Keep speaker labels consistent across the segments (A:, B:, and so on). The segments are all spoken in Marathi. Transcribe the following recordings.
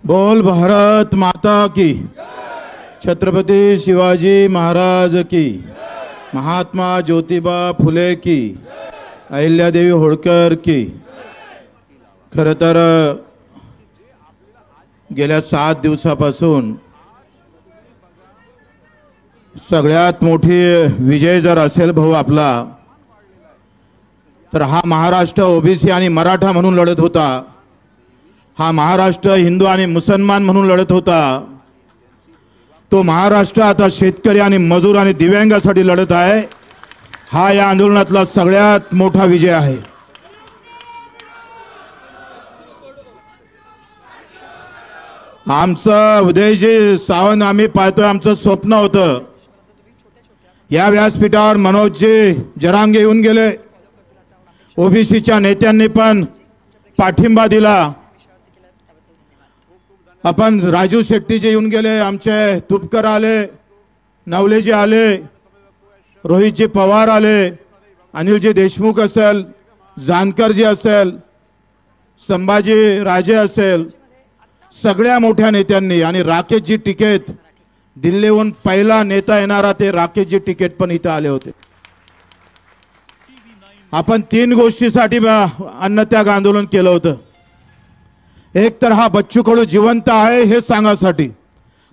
A: बोल भारत माता की, छत्रपति शिवाजी महाराज की, महात्मा ज्योतिबा फुले की, अहिल्यादेवी होळकर की। खरं तर गेल्या 7 दिवसापासून सगळ्यात मोठी विजय जर असेल भाऊ आपला, तर हा महाराष्ट्र ओबीसी आणि मराठा म्हणून लढत होता। हा महाराष्ट्र हिंदू आणि मुसलमान म्हणून लढत होता। तो महाराष्ट्र आता शेतकरी आणि मजूर आणि दिव्यांगासाठी लढत आहे। हा या आंदोलनातला सगळ्यात मोठा विजय आहे। आमचं उदयजी सावंत आम्ही पाहतोय, आमचं स्वप्न होतं या व्यासपीठावर मनोजजी जरांगे येऊन गेले, ओबीसीच्या नेत्यांनी पण पाठिंबा दिला। आपण राजू शेट्टी जे येऊन गेले, आमचे तुपकर आले, नवलेजी आले, रोहितजी पवार आले, अनिलजी देशमुख असेल, जानकरजी असेल, संभाजी राजे असेल, सगळ्या मोठ्या नेत्यांनी, आणि राकेशजी टिकेत दिल्लीहून पहिला नेता येणारा ते राकेशजी टिकेत पण इथं आले होते। आपण 3 गोष्टीसाठी अन्नत्याग आंदोलन केलं होतं। एक तर हा बच्चू कडू जिवंत आहे हे सांगासाठी,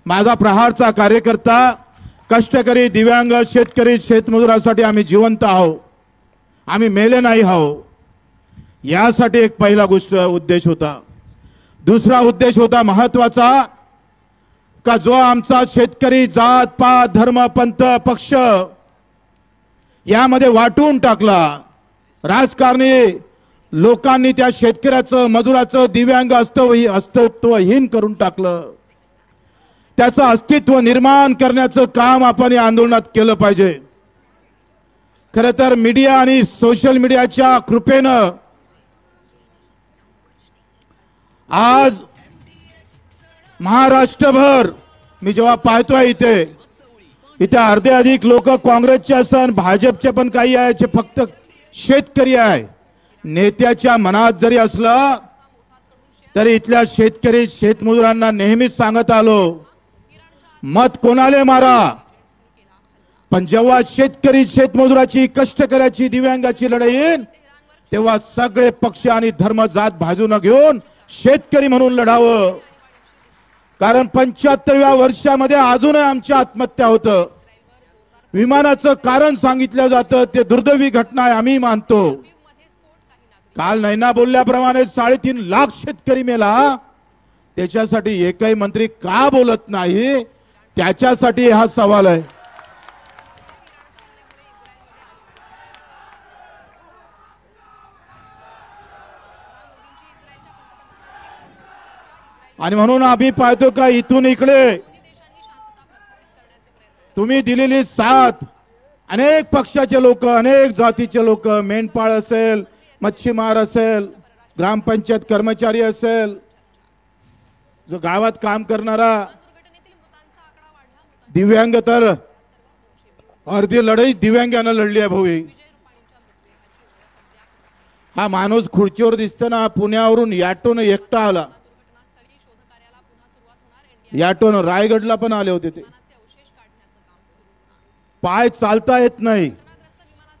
A: माझा प्रहारचा कार्यकर्ता, कष्टकरी, दिव्यांग, शेतकरी, शेतमजुरासाठी आम्ही जिवंत आहोत, आम्ही मेले नाही आहोत, यासाठी एक पहिला गोष्ट उद्देश होता। दुसरा उद्देश होता महत्वाचा, का जो आमचा शेतकरी जात पात धर्म पंथ पक्ष यामध्ये वाटून टाकला, राजकारणी लोकांनी त्या शेतकऱ्याचं, मजुराचं, दिव्यांग अस्तित्वहीन करून टाकलं, त्याचं अस्तित्व निर्माण करण्याचं काम आपण या आंदोलनात केलं पाहिजे। खरं तर मीडिया आणि सोशल मीडियाच्या कृपेनं आज महाराष्ट्रभर मी जेव्हा पाहतोय इथे अर्धे अधिक लोक काँग्रेसचे असन, भाजपचे पण काही आहे, फक्त शेतकरी आहे। नेत्याच्या मनात जरी असलं तरी इथल्या शेतकरी शेतमजुरांना नेहमीच सांगत आलो, मत कोणाले मारा, पण जेव्हा शेतकरी शेतमजुराची, कष्टकऱ्याची, दिव्यांगाची लढाई येईल तेव्हा सगळे पक्ष आणि धर्म जात बाजूने घेऊन शेतकरी म्हणून लढावं। कारण 75व्या वर्षामध्ये अजूनही आमच्या आत्महत्या होतं। विमानाचं कारण सांगितलं जातं, ते दुर्दैवी घटना आहे, आम्ही मानतो। काल नैना बोलल्याप्रमाणे 3.5 लाख शेतकरी मेला, त्याच्यासाठी एकही मंत्री का बोलत नाही, त्याच्यासाठी हा सवाल आहे। आणि म्हणून आम्ही पाहतो का इथून इकडे तुम्ही दिलेली साथ, अनेक पक्षाचे लोक, अनेक जातीचे लोक, मेंढपाळ असेल, मच्छीमार असेल, ग्रामपंचायत कर्मचारी असेल, जो गावात काम करणारा, दिव्यांग, तर अर्धी लढाई दिव्यांगानं लढली आहे भाऊ। हा माणूस खुर्चीवर दिसताना पुण्यावरून याटोन एकटा आला, याटोन रायगडला पण आले होते ते, पाय चालता येत नाही,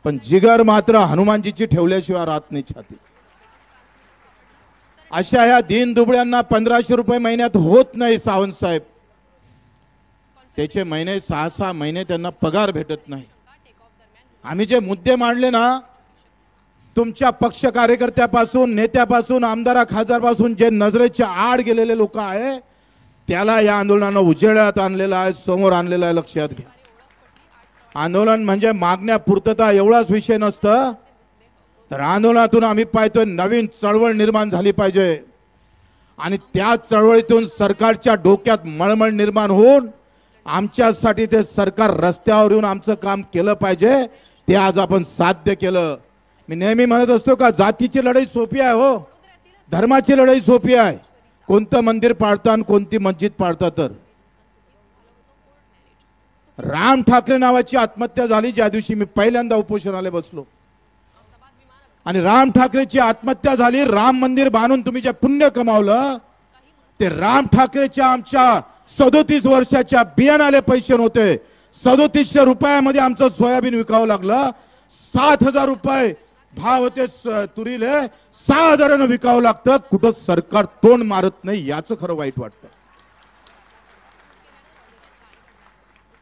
A: पण जिगर मात्र हनुमानजीची ठेवल्याशिवाय राहत नाही छाती। अशा ह्या दीन दुबळ्यांना 1500 रुपये महिन्यात होत नाही सावंत साहेब, त्याचे महिने 6-6 महिने त्यांना पगार भेटत नाही। आम्ही जे मुद्दे मांडले ना, तुमच्या पक्ष कार्यकर्त्यापासून, नेत्यापासून, आमदार खासदारपासून जे नजरेच्या आड गेलेले लोक आहे, त्याला या आंदोलनानं उजेडात आणलेलं आहे, समोर आणलेलं आहे, लक्षात घ्या। आंदोलन म्हणजे मागण्या पूर्तता एवढाच विषय नसतं, तर आंदोलनातून आम्ही पाहतोय नवीन चळवळ निर्माण झाली पाहिजे, आणि त्या चळवळीतून सरकारच्या डोक्यात मळमळ निर्माण होऊन आमच्यासाठी ते सरकार रस्त्यावर येऊन आमचं काम केलं पाहिजे। ते आज आपण साध्य केलं। मी नेहमी म्हणत असतो का जातीची लढाई सोपी आहे हो, धर्माची लढाई सोपी आहे। कोणतं मंदिर पाडता आणि कोणती मस्जिद पाडता, तर राम ठाकरे नावाची आत्महत्या झाली ज्या दिवशी मी पहिल्यांदा उपोषणाला बसलो, आणि राम ठाकरेची आत्महत्या झाली, राम मंदिर बांधून तुम्ही जे पुण्य कमावलं ते राम ठाकरेच्या आमच्या 37 वर्षाच्या बियाणाले पैसे नव्हते. 3700 रुपयामध्ये आमचं सोयाबीन विकावं लागलं. 7000 रुपये भाव होते तुरीले, 6000 विकावं लागतं. कुठं सरकार तोंड मारत नाही, याचं खरं वाईट वाटतं.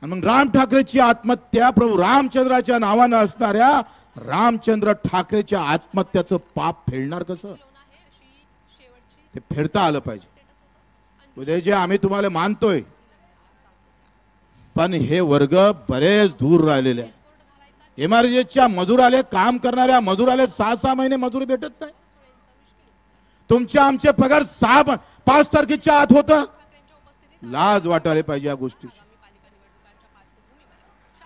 A: मग राम ठाकरेची आत्महत्या प्रभू रामचंद्राच्या नावानं असणाऱ्या रामचंद्र ठाकरेच्या आत्महत्याचं पाप फेडणार कसं? ते फेडता आलं पाहिजे. उद्या जे आम्ही तुम्हाला मानतोय, पण हे वर्ग बरेच दूर राहिलेले आहे. एमआरजेच्या मजुराले, काम करणाऱ्या मजुराले 6-6 महिने मजुरी भेटत नाही. तुमच्या आमचे पगार 5 तारखेच्या आत होतं. लाज वाटायला पाहिजे या गोष्टीची,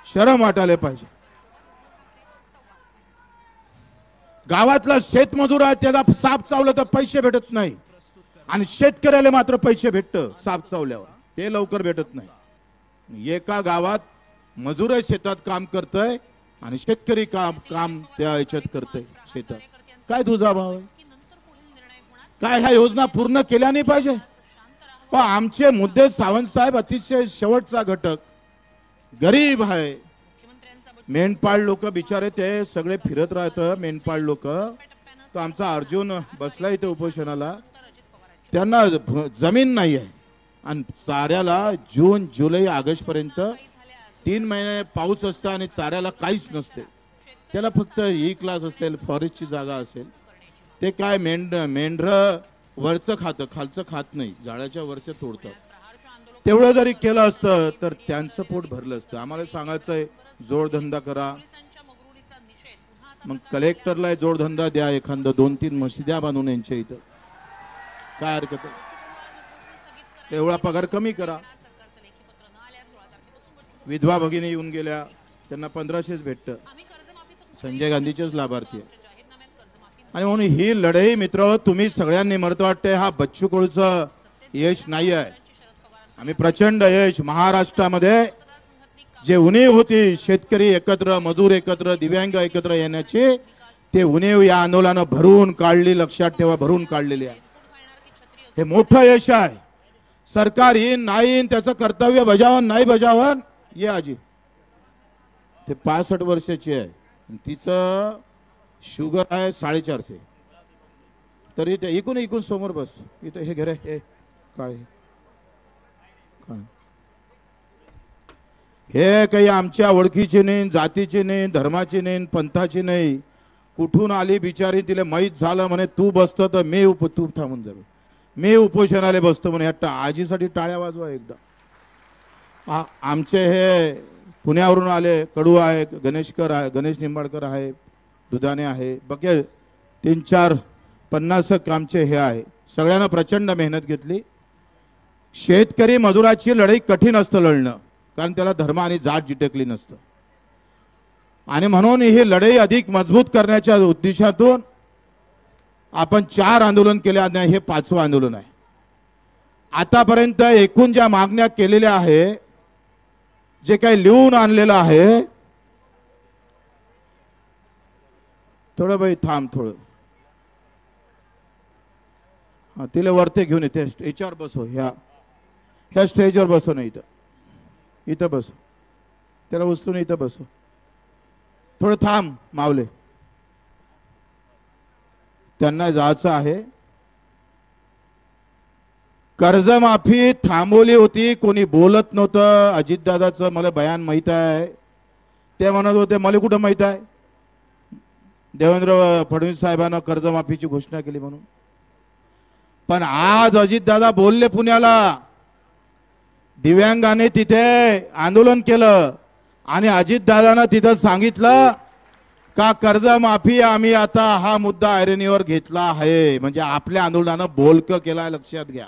A: शरम वाटायला पाहिजे. गावातला शेतमजूर आहे, त्याला साप चावलं तर पैसे भेटत नाही, आणि शेतकऱ्याला मात्र पैसे भेटतं साप चावल्यावर, ते लवकर भेटत नाही. एका गावात मजूर शेतात काम करतोय आणि शेतकरी काम त्या याच्यात करतोय शेतात. काय तुझा भाव आहे? काय ह्या योजना पूर्ण केल्या नाही पाहिजे? पण आमचे मुद्दे सावंत साहेब अतिशय शेवटचा घटक, गरीब आहे. मेंढपाळ लोक बिचारे ते सगळे फिरत राहतं. मेंढपाळ लोक, तर आमचा अर्जुन बसला इथे उपोषणाला, त्यांना जमीन नाही आहे आणि चाऱ्याला जून जुलै ऑगस्ट पर्यंत 3 महिने पाऊस असतो आणि चाऱ्याला काहीच नसते. त्याला फक्त ई क्लास असेल, फॉरेस्टची जागा असेल, ते काय मेंढर वरचं खातं, खालचं खात नाही, झाडाच्या वरचं तोडतात. तेवढं जरी केलं असतं तर त्यांचं पोट भरलं असतं. आम्हाला सांगायचंय जोडधंदा करा, मग कलेक्टरला जोडधंदा द्या, एखादं 2-3 मशिद्या बांधून यांच्या इथं, काय हरकत आहे? तेवढा पगार कमी करा. विधवा भगिनी येऊन गेल्या, त्यांना 1500 भेटतं, संजय गांधीचेच लाभार्थी आहे. आणि म्हणून ही लढाई मित्र तुम्ही सगळ्यांनी, मरत वाटतंय हा बच्चू कडूचं यश नाही आहे. आम्ही प्रचंड यश महाराष्ट्रामध्ये जे उणीव होती, शेतकरी एकत्र, मजूर एकत्र, दिव्यांग एकत्र येण्याची, ते उणीव या आंदोलनानं भरून काढली. लक्षात ठेवा, भरून काढलेली आहे. हे मोठं यश आहे. सरकार येईन नाही येईन, त्याचं कर्तव्य बजावन नाही बजावन, ये आजी ते 65 वर्षाची आहे, तिचं शुगर आहे 450. तरी ते इकून समोर बस, इथं हे घरे हे काय हे काही आमच्या ओळखीची नाही, जातीची नाही, धर्माची नाही, पंथाची नाही. कुठून आली बिचारी, तिला माहीत झालं म्हणे तू बसतो तर मी तू थांबून जावे, मी उपोषणाला बसतो म्हणे. आजीसाठी टाळ्या वाजवा एकदा. आमचे हे पुण्यावरून आले, कडू आहे, गणेशकर आहे, गणेश निंबाळकर आहे, दुधाने आहे, बघे 3-4-50 आमचे हे आहे. सगळ्यांना प्रचंड मेहनत घेतली. शेतकरी मजुराची लढाई कठीण असतं लढणं, कारण त्याला धर्म आणि जात जिटकली नसतं. आणि म्हणून ही लढाई अधिक मजबूत करण्याच्या उद्देशातून आपण 4 आंदोलन केले आणि हे 5वं आंदोलन आहे. आतापर्यंत एकूण ज्या मागण्या केलेल्या आहे, जे काही लिहून आणलेलं आहे, थोडं बाई थांब थोडं, हा तिला वरते घेऊन येते, याच्यावर बसव, ह्या स्टेजवर बसव, नाही इथं बसव, त्याला उचलून इथं बसव. थोडं थांब मावले, त्यांना जायचं आहे. कर्जमाफी थांबवली होती, कोणी बोलत नव्हतं. अजितदादाचं मला बयान माहित आहे, ते म्हणत होते मला कुठं माहित आहे देवेंद्र फडणवीस साहेबांना कर्जमाफीची घोषणा केली म्हणून. पण आज अजितदादा बोलले पुण्याला, दिव्यांगाने तिथे आंदोलन केलं आणि अजितदादांना तिथं सांगितलं का कर्जमाफी आम्ही आता हा मुद्दा ऐरणीवर घेतला आहे, म्हणजे आपल्या आंदोलनानं बोलकं केला. लक्षात घ्या,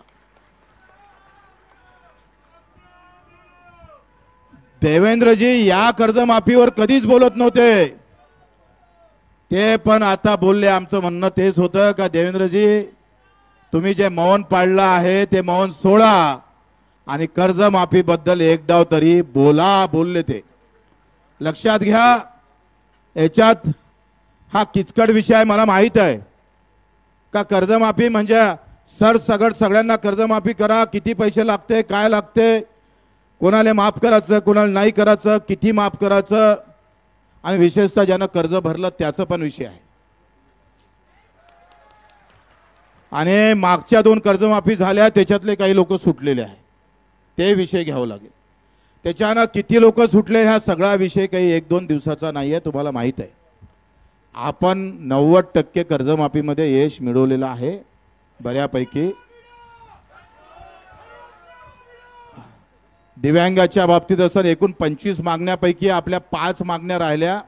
A: देवेंद्रजी या कर्जमाफीवर कधीच बोलत नव्हते, ते पण आता बोलले. आमचं म्हणणं तेच होतं का देवेंद्रजी तुम्ही जे मौन पाळलं आहे ते मौन सोडा आणि कर्जमाफी बद्दल एक डाव तरी बोला, बोलले ते. लक्षात घ्या, याच्यात हा किचकट विषय मला माहित आहे का कर्जमाफी म्हणजे सरसगट सगळ्यांना कर्जमाफी करा, किती पैसे लागते, काय लागते, कोणाला माफ करायचं, कोणाला नाही करायचं, किती माफ करायचं, आणि विशेषतः ज्यानं कर्ज भरलं त्याचा पण विषय आहे. आणि मागच्या 2 कर्जमाफी झाल्या त्याच्यातले काही लोक सुटलेले आहे, ते विषय घ्यावं लागेल. त्याच्यानं किती लोक सुटले हा सगळा विषय काही 1-2 दिवसाचा नाही आहे, तुम्हाला माहीत आहे. आपण 90% कर्जमाफीमध्ये यश मिळवलेलं आहे बऱ्यापैकी. दिव्यांगाच्या बाबतीत असं एकूण 25 मागण्यापैकी आपल्या 5 मागण्या राहिल्या,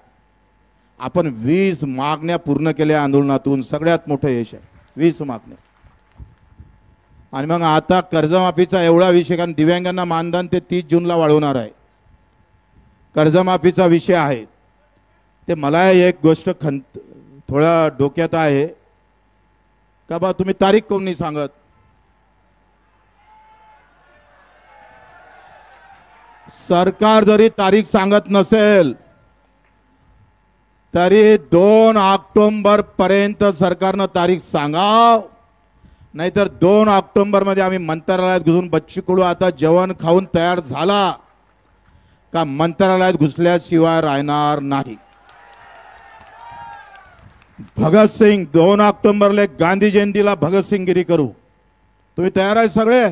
A: आपण 20 मागण्या पूर्ण केल्या आंदोलनातून. सगळ्यात मोठं यश आहे 20 मागण्या. आणि मग आता कर्जमाफीचा एवढा विषय, कारण दिव्यांगांना मानधन ते 30 जूनला वाढवणार आहे. कर्जमाफीचा विषय आहे ते. मला एक गोष्ट थोडा डोक्यात आहे का बा, तुम्ही तारीख कोण नाही सांगत. सरकार जरी तारीख सांगत नसेल तरी 2 ऑक्टोबर पर्यंत सरकारनं तारीख सांगाव, नाहीतर 2 ऑक्टोबर मध्ये आम्ही मंत्रालयात घुसून, बच्चू कडू आता जेवण खाऊन तयार झाला का मंत्रालयात घुसल्याशिवाय राहणार नाही. भगतसिंग 2 ऑक्टोबरला गांधी जयंतीला भगतसिंगगिरी करू. तुम्ही तयार आहे सगळे?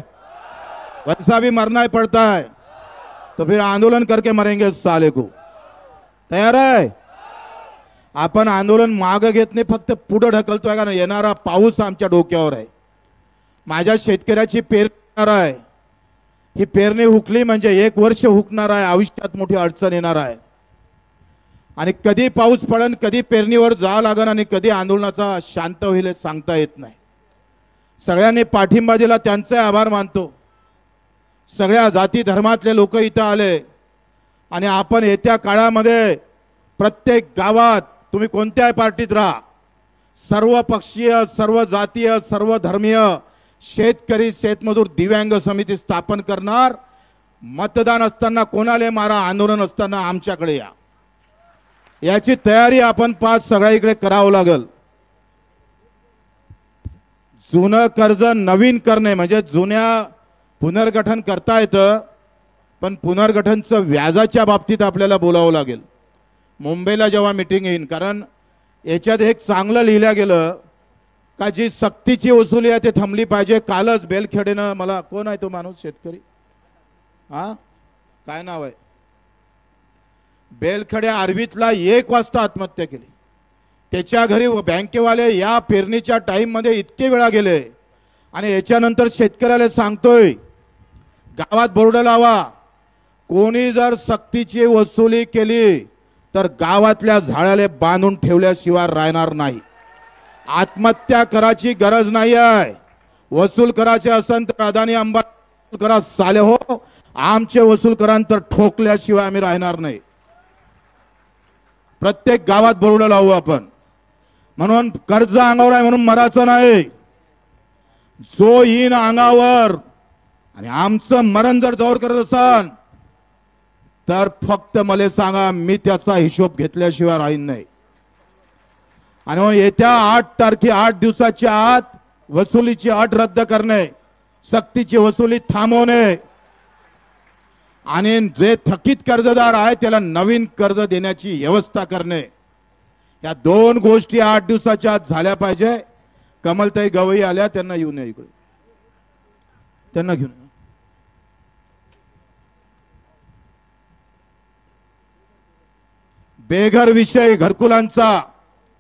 A: वैसा भी मरना ही पड़ता है तो फिर आंदोलन करके मरेंगे साले को. तयार आहे? आपण आंदोलन माग घेत नाही, फक्त पुढे ढकलतोय. कारण येणारा पाऊस आमच्या डोक्यावर आहे. माझ्या शेतकऱ्याची पेरणी आहे, ही पेरणी हुकली म्हणजे 1 वर्ष हुकणार आहे, आयुष्यात मोठी अडचण येणार आहे. आणि कधी पाऊस पडन, कधी पेरणीवर जावं लागन आणि कधी आंदोलनाचा शांत होईल हे सांगता येत नाही. सगळ्यांनी पाठिंबा दिला, त्यांचे आभार मानतो. सगळ्या जाती धर्मातले लोक इथं आले आणि आपण येत्या काळामध्ये प्रत्येक गावात, तुम्ही कोणत्याही पार्टीत राहा, सर्व पक्षीय, सर्व जातीय, सर्व धर्मीय, शेतकरी, शेतमजूर, दिव्यांग समिती स्थापन करणार. मतदान असताना कोणाले मारा, आंदोलन असताना आमच्याकडे या, याची तयारी आपण 5 सगळ्या इकडे करावं लागेल. जुनं कर्ज नवीन करणे म्हणजे जुन्या पुनर्गठन करता येतं, पण पुनर्गठनचं व्याजाच्या बाबतीत आपल्याला बोलावं लागेल. मुंबईला जेव्हा मीटिंग येईल, कारण याच्यात एक चांगलं लिहिलं गेलं का जी सक्तीची वसुली आहे ते थांबली पाहिजे. कालच बेलखेडेनं, मला कोण आहे तो माणूस, शेतकरी, हा काय नाव आहे, बेलखेडे आर्वीतला 1 वाजता आत्महत्या केली. त्याच्या घरी बँकेवाले या पेरणीच्या टाइम मध्ये इतके वेळा गेले. आणि याच्यानंतर शेतकऱ्याला सांगतोय गावात बोर्ड लावा, कोणी जर सक्तीची वसुली केली तर गावातल्या झाडाला बांधून ठेवल्याशिवाय राहणार नाही. आत्महत्या करायची गरज नाही आहे. वसूल करायचे असेल तर अदानी अंबानी करा साले हो, आमचे वसूल करांतर ठोकल्याशिवाय आम्ही राहणार नाही. प्रत्येक गावात बोर्ड लावू आपण. म्हणून कर्ज अंगावर आहे म्हणून मरायचं नाही. जो येईन अंगावर आणि आमचं मरण जर जवळ करत असाल तर फक्त मला सांगा, मी त्याचा हिशोब घेतल्याशिवाय राहीन नाही. आणि येत्या 8 दिवसाच्या आत वसुलीची अट रद्द करणे, सक्तीची वसुली थांबवणे आणि जे थकीत कर्जदार आहे त्याला नवीन कर्ज देण्याची व्यवस्था करणे, या 2 गोष्टी 8 दिवसाच्या आत झाल्या पाहिजे. कमलताई गवई आल्या, त्यांना येऊन या इकडे, त्यांना घेऊन. बेघर विषय घरकुलांचा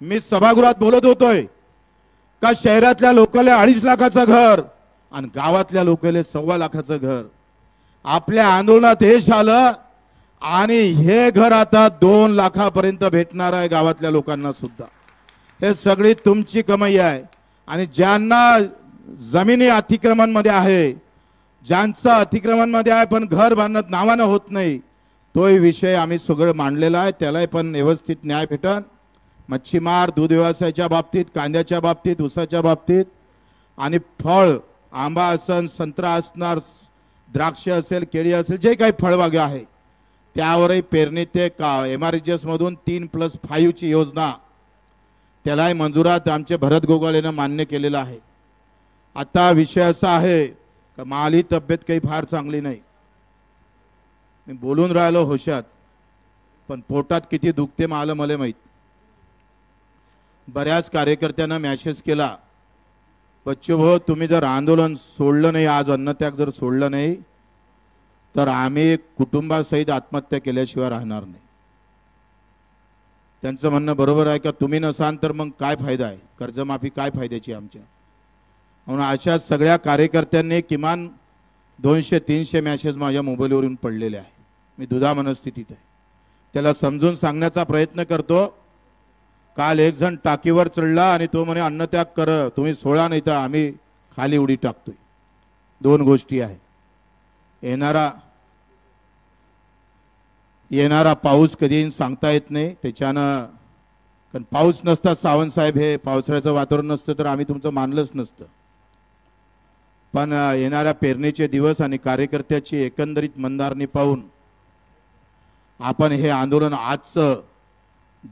A: मी सभागृहात बोलत होतोय का शहरातल्या लोकांना 2.5 लाखाचं घर आणि गावातल्या लोकांना 1.25 लाखाचं घर. आपल्या आंदोलनात हे झालं आणि हे घर आता 2 लाखापर्यंत भेटणार आहे गावातल्या लोकांना सुद्धा. हे सगळी तुमची कमाई आहे. आणि ज्यांना जमिनी अतिक्रमण मध्ये आहे, ज्यांचं अतिक्रमण मध्ये आहे पण घर बांधत नावानं होत नाही, तोही विषय आम्ही सगळं मांडलेला आहे. त्यालाही पण व्यवस्थित न्याय भेटन. मच्छीमार, दूध व्यवसायाच्या बाबतीत, कांद्याच्या बाबतीत, ऊसाच्या बाबतीत आणि फळ, आंबा असेल, संत्रा असणार, द्राक्ष असेल, केळी असेल, जे काही फळबाग आहे त्यावरही पेरणी ते का MRGS मधून 3+5 ची योजना, त्यालाही मंजुरात आमचे भरत गोगालेनं मान्य केलेलं आहे. आता विषय असा आहे का माझी तब्येत काही फार चांगली नाही, मी बोलून राहिलो होशात, पण पोटात किती दुखते मला माहित. बऱ्याच कार्यकर्त्यांना मेसेज केला, बच्चू भाऊ तुम्ही जर आंदोलन सोडलं नाही, आज अन्नत्याग जर सोडलं नाही तर आम्ही कुटुंबासहित आत्महत्या केल्याशिवाय राहणार नाही. त्यांचं म्हणणं बरोबर आहे का, तुम्ही नसाल तर मग काय फायदा आहे, कर्जमाफी काय फायद्याची आमच्या. म्हणून अशा सगळ्या कार्यकर्त्यांनी किमान 200-300 मेसेज माझ्या मोबाईलवरून पडलेले आहे. मी दुधा मनस्थितीत आहे, त्याला समजून सांगण्याचा प्रयत्न करतो. काल एक जण टाकीवर चढला आणि तो म्हणे अन्नत्याग कर, तुम्ही सोळा नाही तर आम्ही खाली उडी टाकतोय. दोन गोष्टी आहे, येणारा पाऊस कधी सांगता येत नाही, त्याच्यानं कारण पाऊस नसता सावंत साहेब, हे पावसाळ्याचं वातावरण नसतं तर आम्ही तुमचं मानलंच नसतं. पण येणाऱ्या पेरणीचे दिवस आणि कार्यकर्त्याची एकंदरीत मंदारणी पाहून आपण हे आंदोलन आजचं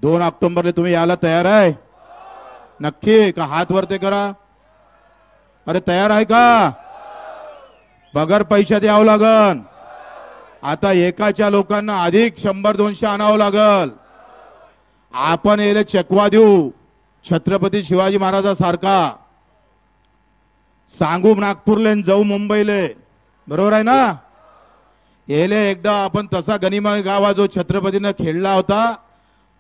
A: 2 ऑक्टोबरला तुम्ही यायला तयार आहे नक्की का? हात वरते करा. अरे तयार आहे का? बगर पैशात यावं लागन. आता एकाच्या लोकांना अधिक 100-200 आणावं लागल. आपण याला चकवा देऊ छत्रपती शिवाजी महाराजासारखा, सांगू नागपूरले जाऊ मुंबईले, बरोबर आहे ना. येले एकदा आपण तसा गनिमा गावा जो छत्रपतीने खेळला होता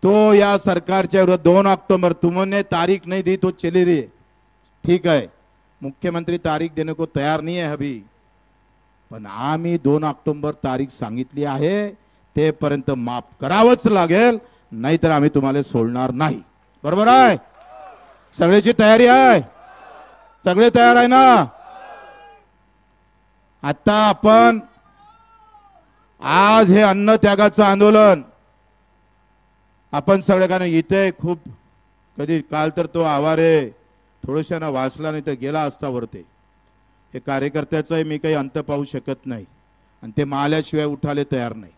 A: तो या सरकारच्या विरोधात 2 ऑक्टोबर तुमने तारीख नहीं दी तो चली रही. ठीक है, मुख्यमंत्री तारीख देने को तयार नहीं है अभी, पण आम्ही 2 ऑक्टोबर तारीख सांगितली आहे, ते पर्यंत माफ करावंच लागेल, नाहीतर आम्ही तुम्हाला सोडणार नाही. बरोबर आहे? सगळ्याची तयारी आहे? सगळे तयार आहे ना? आता आपण आज हे अन्न त्यागाचं आंदोलन आपण सगळ्यांना इथे खूप कधी काल तर तो आवारे थोडंसं वाचला नाही तर गेला असता वरते. हे कार्यकर्त्याचं मी काही अंत पाहू शकत नाही आणि ते माल्याशिवाय उठाले तयार नाही.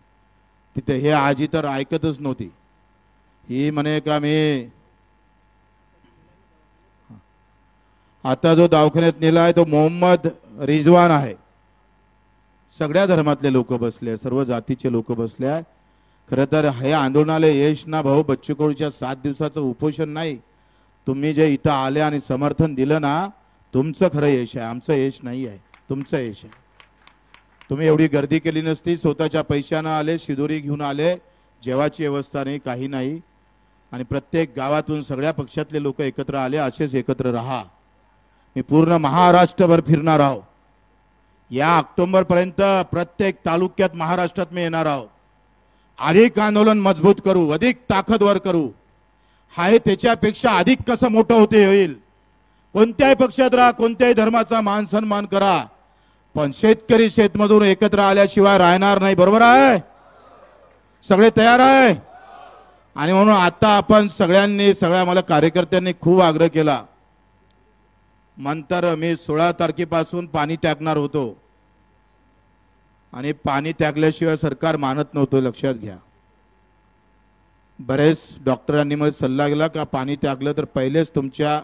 A: तिथे हे आजी तर ऐकतच नव्हती. ही म्हणे का मी आता जो दवाखान्यात नेला आहे तो मोहम्मद रिजवान आहे. सगळ्या धर्मातले लोक बसले, सर्व जातीचे लोक बसले आहे. खरं तर हे आंदोलनाला यश ना भाऊ बच्चू कडूच्या 7 दिवसाचं उपोषण नाही, तुम्ही जे इथं आले आणि समर्थन दिलं ना, तुमचं खरं यश आहे, आमचं यश नाही आहे, तुमचं यश आहे. तुम्ही एवढी गर्दी केली नसती, स्वतःच्या पैशानं आले, शिदोरी घेऊन आले, जेवाची व्यवस्था नाही, काही नाही, आणि प्रत्येक गावातून सगळ्या पक्षातले लोक एकत्र आले. असेच एकत्र राहा. मी पूर्ण महाराष्ट्रभर फिरणार आहो. या ऑक्टोबर पर्यंत प्रत्येक तालुक्यात महाराष्ट्रात मी येणार आहो. अधिक आंदोलन मजबूत करू, अधिक ताकदवर करू. हाय त्याच्यापेक्षा अधिक कसं मोठं होते होईल. कोणत्याही पक्षात राहा, कोणत्याही धर्माचा मान सन्मान करा, पण शेतकरी शेतमजूर एकत्र आल्याशिवाय राहणार नाही. बरोबर आहे? सगळे तयार आहे? आणि म्हणून आता आपण सगळ्यांनी, सगळ्या मला कार्यकर्त्यांनी खूप आग्रह केला. नंतर मी 16 तारखेपासून पाणी टाकणार होतो आणि पाणी टाकल्याशिवाय सरकार मानत नव्हतं, लक्षात घ्या. बरेच डॉक्टरांनी मला सल्ला दिला का पाणी टाकलं तर पहिलेच तुमच्या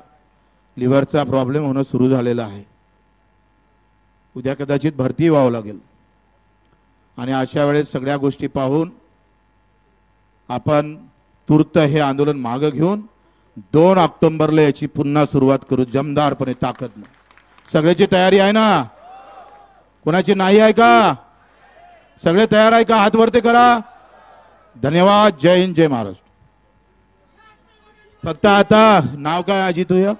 A: लिव्हरचा प्रॉब्लेम होणं सुरू झालेला आहे, उद्या कदाचित भरती व्हावं लागेल. आणि अशा वेळेस सगळ्या गोष्टी पाहून आपण तूर्त हे आंदोलन मागे घेऊन 2 ऑक्टोबरला याची पुन्हा सुरुवात करू जमदारपणे, ताकदने. सगळ्याची तयारी आहे ना? कोणाची नाही आहे का? सगळे तयार आहे का? हात वरती करा. धन्यवाद. जय हिंद, जय महाराष्ट्र. फक्त आता नाव काय आजी तुझं?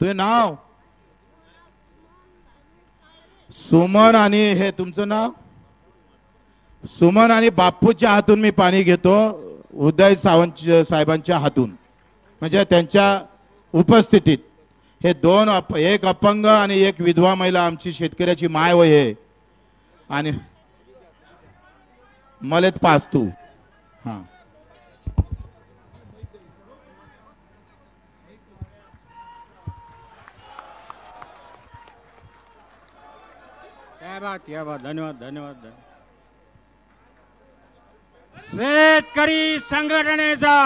A: तुझे नाव सुमन, आणि हे तुमचं नाव सुमन. आणि बापूच्या हातून मी पाणी घेतो, उदय सावंत साहेबांच्या हातून, म्हणजे त्यांच्या उपस्थितीत. हे 2, एक अपंग आणि एक विधवा महिला, आमची शेतकऱ्याची माय वय आहे. आणि मलेत पास तू. हां,
B: क्या बात. धन्यवाद, धन्यवाद. शेतकरी संघटनेचा